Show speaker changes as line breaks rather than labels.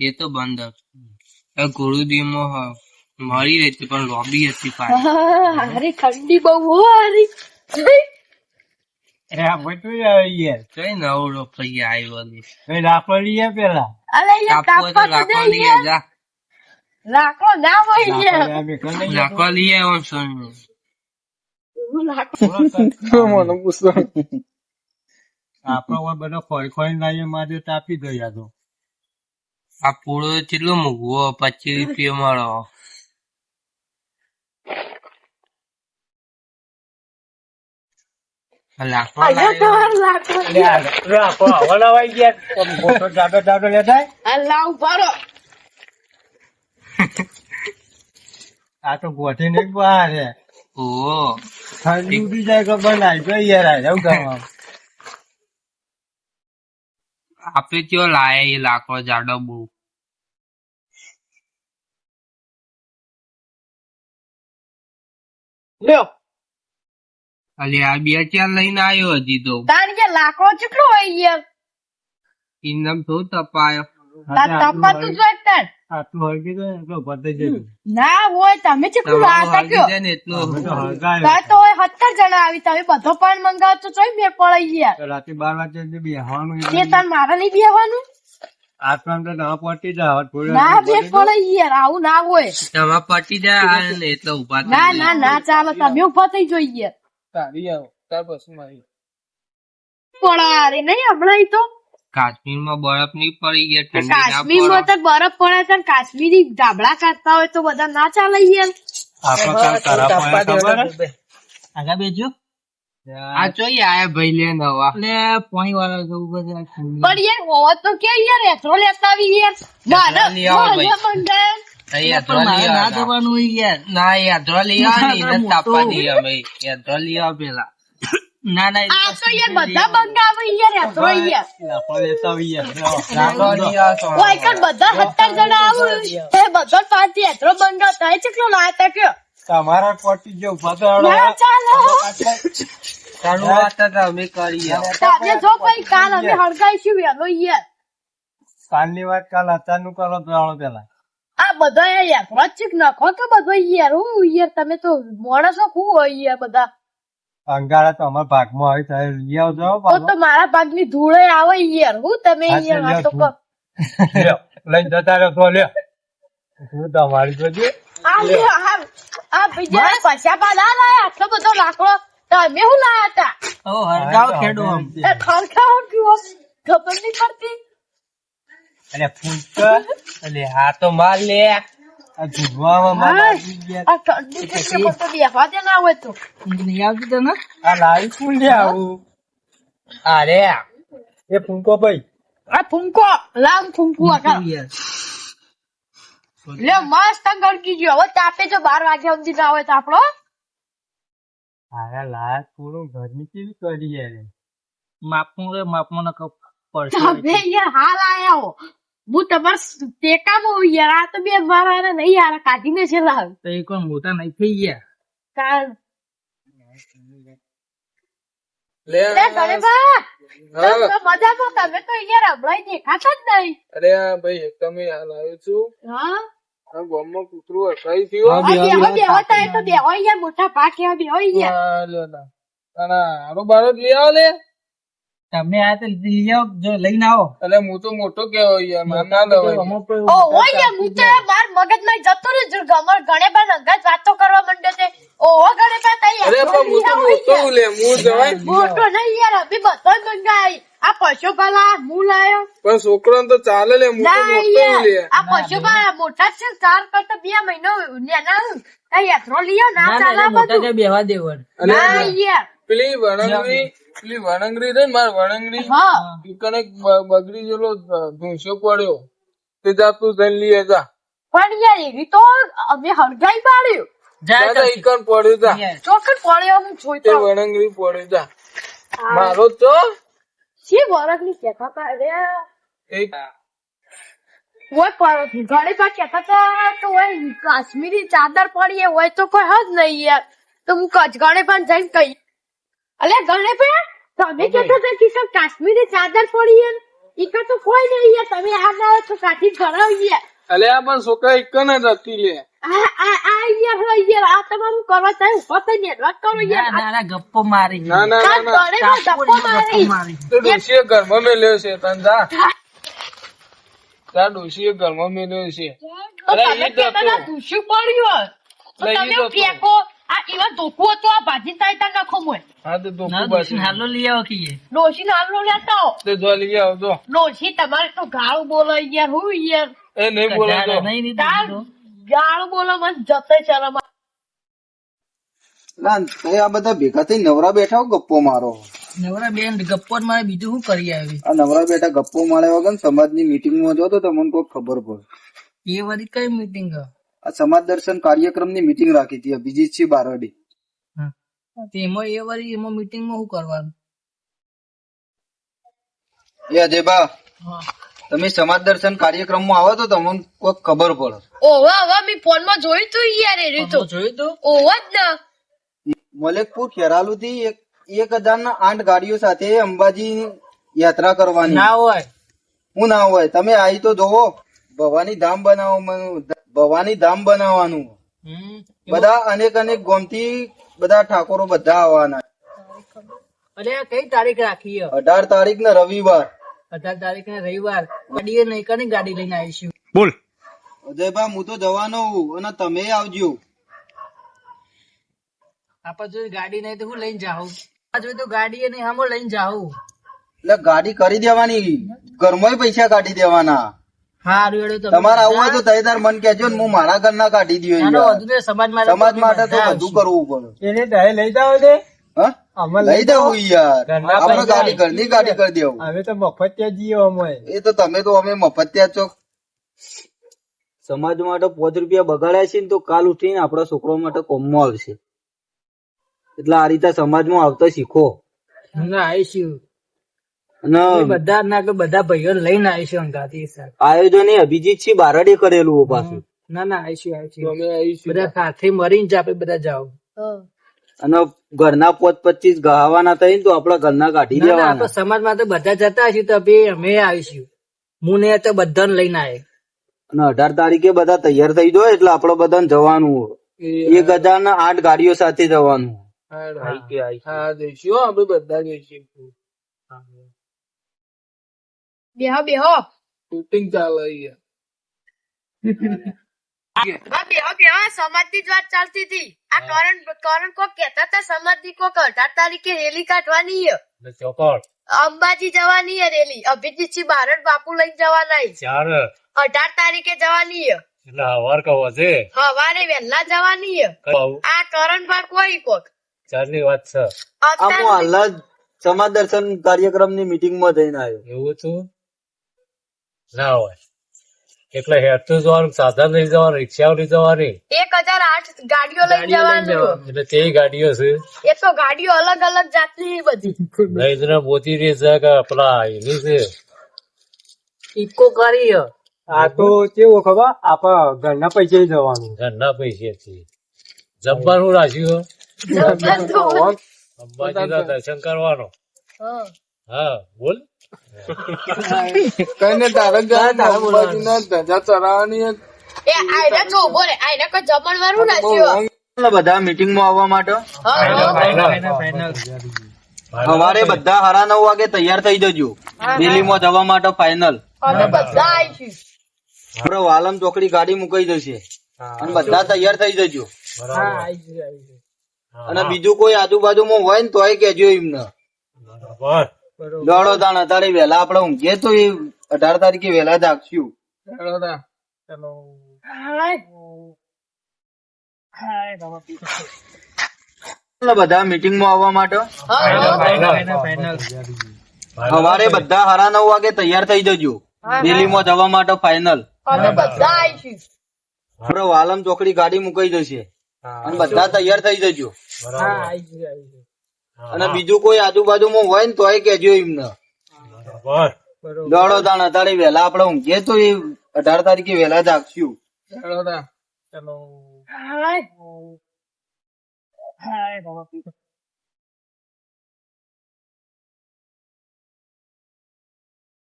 એ તો બંધ હતું ગુરુદીમાં મળી રહી હતી પણ લોબી હતી પાછી
અરે ઠંડી બહુ હો હારી
કઈ નવડો ભાઈ આવ્યો
પેલા
અરે યાર
કાપવો તો
તાપવા તો
રાખવા
દે
લઈ
યાર
જા
રાખો ના હોય યાર
રાખવા લઈ આવ્યો સોનું
મને પૂછતો આપડો બધો ખોઈ લાવીએ મારે તાપી ગયા તો
આ પૂળો કેટલો મૂકવો 25 રૂપિયા મળો લાકડો
રાખો હવાઈ ગયા મોટો જાડો લેતા
લાવ ભરો
આ તો ગોઠી ને બહાર છે
ઓ
ઠંડી ઉડી જાય કે બનાય તો યાર આવું કરવા
આપે કયો લાયા એ લાકડો જાડો બહુ
લ્યો
અલે આ બે ચાર લઈને આવ્યો હજી તો
તાણ કે લાકડો કેટલો હોય યાર
ઇન્દમ શું તપાયો
તપાતું જોઈ તાણ
આટલું હળગી જાય એટલો પતી જાય
ના હોય તમે કેટલું લાતા કયો
ને એટલું
તા તો હોય 17 જણા આવી તમે બધો પાન મંગાવો તો ચોઈ મેં પડી યાર
રાતે 12 વાગે બેહવાનું
તે તાર મારે નહીં બેહવાનું
આટલા તો ના પટી જાય
ના બે પડી યાર આવું ના હોય
તમારે પટી જાય ને એટલે ઉભા
ના ના ના ચાલો તમે ઉભા થઈ જોઈએ
તારી આવો ત્યાર પછી મારી
પડા રે નહીં હમણાં તો
કાશ્મીર માં બરફ નહીં પડી ગયા ઠંડી ના
કાશ્મીર માં તો બરફ પડે છે ને કાશ્મીરી ધાબળા કાઢતા હોય તો બધા ના ચાલે યાર
આગા બેજો આ જોઈ આયા ભાઈ લે નવા એટલે પાણી વાળા જવું બધું
પણ યાર હોવા તો કે યાર એથરો લેતા આવી યાર મારે
લઈ આવો ભાઈ.
મંગાય
ના જવાનું ના યાદરો લઈ આવો ને એને તાપવા દઈએ અમે યાદરો લઈ આવો પેલા ના ના
આ તો યાર બધા મંગાવે યાર એથરો યાર
લાકડો લઈ આવો
ઓય કર બધા 17 જણા આવું તે બધો પાર્ટી એથરો મંગાવતા હે કેટલો લાતા કે
તમારા પટી જો
ના ચાલો
ચાલુ વાત તો અમે કરીએ
તમે જો ભાઈ કાલ અમે હળગાઈશું વેલો યાર
કાલની વાત કાલ અત્યારનું કરો પેલા
આ બધા યાર પ્રોચિક નાખો તો બધો યાર હું યાર તમે તો માણસો ખૂબ હોય યાર બધા
અંગારા તો અમારા ભાગમાં આવી થાય લઈ આવજો
તો મારા ભાગની ધૂળે આવે યાર હું તમે યાર વાતો કરો
લઈને જતા રહ્યો તો લ્યો હું તમારી જોજે
આ લ્યો આ બીજા પૈસા પાલા લાયા આટલો બધો લાકડો તમે હું લાયા હતા
ઓ હરગાવ ખેડો આમ
ખરખા કયો ખબર નહીં પડતી
અલે ફૂંક અલે હા તો માર લે
આ જુગવામાં મારી ગયા
આ ઠંડી કેટલી બધો બેહવા દે ના હોય તો
નહીં આવતી તને
આ લાવી ફૂલ લે આવું
અરે
એ ફૂંકો ભાઈ
આ ફૂંકો લામ ફૂંકુ આખા લે મસ્ત ગળકી ગયો હવે તાપે જો 12 વાગ્યા સુધી ના હોય તો આપણો
અરે લાત પૂરું ઘરની કેવી કરી યાર
માપમાં
તમે યાર હાલ આયા હો હું તમાર ટેકામાં હું યાર આ તો બે મારા નહીં યાર કાઢીને છે લાવ
તો એ કોઈ મોટા નહીં થઈ ગયા
કાલ લે ગણેબા તો મજામાં તમે તો યાર હમણાં દેખાતા જ નહીં
અરે આ ભાઈ તમે હાલ આવ્યો છું
હા
આ ગામમાં કૂતરું અસાઈ થયું
બેહો તાય તો બેહો યાર મોટા પાક એવા બેહો યાર
હારો બારો જ લઈ આવો લે
તમે આ તો લઈ આવો જો લઈને આવો
એટલે હું તો મોટો કેવો યાર માર ના દવાય
ઓ હોય યાર હું તો માર મગજમાં જતો રહ્યો જો ગમર ગણેબા અંગત વાતો કરવા માંડ્યો તે ઓહો ગણેબા તાઈ
અરે પણ હું તો મોટો લે હું જવાય
મોટો નહીં યાર અભી બધો મંગાઈ આ પશુપાલા હું લાયો
પણ છોકરાને તો ચાલે લે હું તો
ના
મોટો
યાર
લે
આ પશુપાલા મોટા છે 4 કરતા 2 મહિનો નેના આ યાત્રો લિયો ના ચાલા બધું
બેહવા દેવડ
ના યાર
પેલી વણંગરી રે માર વણંગરી
હા
કને બગડી જેલો ધૂંસો પડ્યો તે જા તું જઈને લઈએ જા
પણ યાર એવી તો અમે હળગાઈ પાડ્યું
જા ઈકન પડ્યો જા
ચોકડ પડ્યો હું
તે
જોઈતો
વણંગરી પડ્યો જા મારો તો
શી વરકની કેતા તા રે
એક
ઓય પર ઘણી પા કેતા તા તો ઓય કાશ્મીરી ચાદર પડી હોય તો કોઈ હદ નહીં યાર તો હું ગણે પણ જઈને કહી અલે ગણે પે તમે કેતા તા કે સબ કાશ્મીરી ચાદર પડી હે ઈકો તો કોઈ નહીં યાર, તમે આ ના તો કાઢી ભરાવ યાર.
અલે આ પણ છોકરા એક જ હતી લે.
આ યાર હો યાર, આ તમારું કરવા ચાહે ઉભા થઈને વાત કરો યાર.
ના ના ગપ્પો મારી
ના ના ના ના
ઘરે ધક્કો મારી.
તો ડોશીએ ઘરમાં મેલ્યો છે તને જા ડોશીએ ઘરમાં મેલ્યો છે.
તો
અરે
તમે
ઈ જ
કહેતા હતા
હતું.
ધૂસું પડ્યું. તો
અરે ઈ
તમે
જ હતું.
ફેંકો. આ એવા ધોકું હતું, આ ભાજી તાઈતા નાખો મોય.
હા તો ધોકું
ના
બાજુ.
હાલો લઈ આવો કીએ
ડોશી નાનો લેતા આવો.
તે જો લઈ આવ જો.
ડોશી તમારે તો ગાળું બોલો યાર, હું યાર
એ નહીં બોલો તો.
નહીં
તાર ગાળું બોલો મને જતે શરમ આવે.
ના તે આ બધા ભેગા થઈ નવરા બેઠા હો ગપ્પો મારો.
નવરા બેન ગપ્પો જ મારે બીજું શું કરી આવી
આ નવરા બેઠા ગપ્પો માર્યા વગર સમાજની મીટિંગમાં જો તો તમને કોઈ ખબર પડે.
એ વળી કઈ મીટિંગ
આ સમાજ દર્શન કાર્યક્રમની મીટિંગ રાખી હતી અભિજીતસિંહ બારડી.
તેમાં એ વળી એમાં મીટિંગમાં શું કરવાનું
એ અજયબા, તમે સમાજ દર્શન કાર્યક્રમમાં આવો તો તમને કોઈ ખબર પડે.
ઓવા ઓવા મેં ફોન માં જોયું તું યાર એ રીતો.
જોયું તું
ઓવા જ ને.
મલેકપુર ખેરાલુ થી 1008 ગાડીઓ સાથે અંબાજી યાત્રા કરવાની.
ના હોય
હું ના હોય તમે આવી તો જોવો. ભવાની ધામ બનાવવાનું. બધા અનેક અનેક ગોમથી બધા ઠાકોરો બધા આવવાના.
અરે કઈ તારીખ રાખી
18 તારીખ ને રવિવાર.
18 તારીખ ને રવિવાર. ગાડી નહીં કની ગાડી લઈને આવીશું
અજયભાઈ હું તો જવાનો હું અને તમે આવજો.
આપડે જો ગાડી નહીં તો હું લઈને જાઉં. આ જોઈ તો ગાડી નહીં હામો લઈને જાઉં.
એટલે ગાડી કરી દેવાની, ઘરમાં પૈસા કાઢી દેવાના.
હારું એડો તમે
તમારે આવું હોય તો તૈયાર મન કહેજો ને હું મારા ઘરના કાઢી દઉં.
નાનો
યાર.
વધુ ને સમાજ
સમાજ માટે તો બધું કરવું પડે.
એને તારે લઈ જાવ છે.
હા
આમાં
લઈ જવું યાર.
ઘરના
આપણે
પૈસા.
ગાડી ઘરની ગાડી કરી દેવું.
હવે તો મફત ત્યાં જઈએ અમે.
એ તો તમે તો અમે મફત ત્યાં ચોક સમાજ માટે 5 રૂપિયા બગાડ્યા છે ને તો કાલ ઉઠીને આપણા છોકરો માટે કોમમાં આવશે. એટલે આ રીતે સમાજમાં આવતા શીખો.
આવીશું
અને
બધા ના કે બધા ભાઈઓ લઈને આવીશું અંગાથી સાથે.
આયોજન એ અભિજીતસિંહ બારડે કરેલું પાછું.
ના ના આવીશું
તો અમે આવીશું.
બધા સાથે મળીને જ આપણે બધા જાવ.
અને ઘરના 25 ગહાવાના થઈ તો આપડા ઘરના કાઢી
ના ના
દેવાના.
આપણે સમાજમાં તો બધા જતા હશું તો બી અમે આવીશું. હું ને તો બધાને લઈને આવે.
અને 18 તારીખે બધા તૈયાર થઈ જાય એટલે આપડે બધાને જવાનું. 1008 ગાડીઓ સાથે જવાનું.
હા જઈશું હો, આપણે બધા જઈશું.
બેહો બેહો.
શૂટિંગ ચાલે અહીંયા.
હા બેહો બેહો. સમાજ ની જ વાત ચાલતી હતી. આ કરણ કોક કહેતા હતા સમાજ ની કોક 18 તારીખે રેલી કાઢવાની છે. અંબાજી જવાની છે રેલી. અભિજીતસિંહ બારડ બાપુ લઈને જવાના છે. 18 તારીખે જવાની છે. સવારે વહેલા જવાની છે. આ કરણભાઈ કોઈ કોક
આમ હું હાલ જ સમાજ દર્શન કાર્યક્રમની મીટિંગ માં જઈને આવ્યો.
એટલે હેઠું જવાનું, સાધન લઈ જવાનું, રિક્ષા લઈ જવાની.
1008 ગાડીઓ લઈને જવાનું.
એટલે તે ગાડીઓ છે
એ તો ગાડીઓ અલગ અલગ જાતની બધી.
લઈને મોતી રે છે કે પેલા એની છે.
ઇકો કરી છે.
આ તો કેવું ખબર આપડા ઘરના પૈસા જવાનું. ઘરના પૈસા થી જમવાનું રાખ્યું. અંબાજી ના દર્શન કરવાનો. હા બોલ.
કઈ ને તારે અંબાજીના ધજા ચરાવવાની
એ આયના જો ઉભો રે. આયના કોઈ જમણવારું નાખ્યું.
બધા મીટિંગ માં આવવા માટે
ફાઇનલ.
સવારે બધા 9:30 વાગે તૈયાર થઈ જજો. દિલ્હીમાં જવા માટે ફાઇનલ.
અમે બધા આવીશું.
આપડે વાલમ ચોકડી ગાડી મુકાઈ જશે અને બધા તૈયાર થઈ જજો. અને બીજું કોઈ આજુબાજુમાં હોય ને તોય કેજો એમને. દોડો તાણ અત્યારે વહેલા આપડે ઊંઘીએ તો 18 તારીખે વહેલા જાગશું. બધા મીટિંગ માં આવવા માટે સવારે બધા 9:30 વાગે તૈયાર થઈ જજો. દિલ્હીમાં જવા માટે ફાઇનલ.
અમે બધા આવીશું.
આપડે વાલમ ચોકડી ગાડી મુકાઈ જશે અને બધા તૈયાર થઈ જજો. અને બીજું કોઈ આજુબાજુમાં હોય ને તોય કેજો એમને. દોડો તાણ અત્યારે વહેલા આપડે ઊંઘીએ તો 18 તારીખે વહેલા જાગશું.
હાય.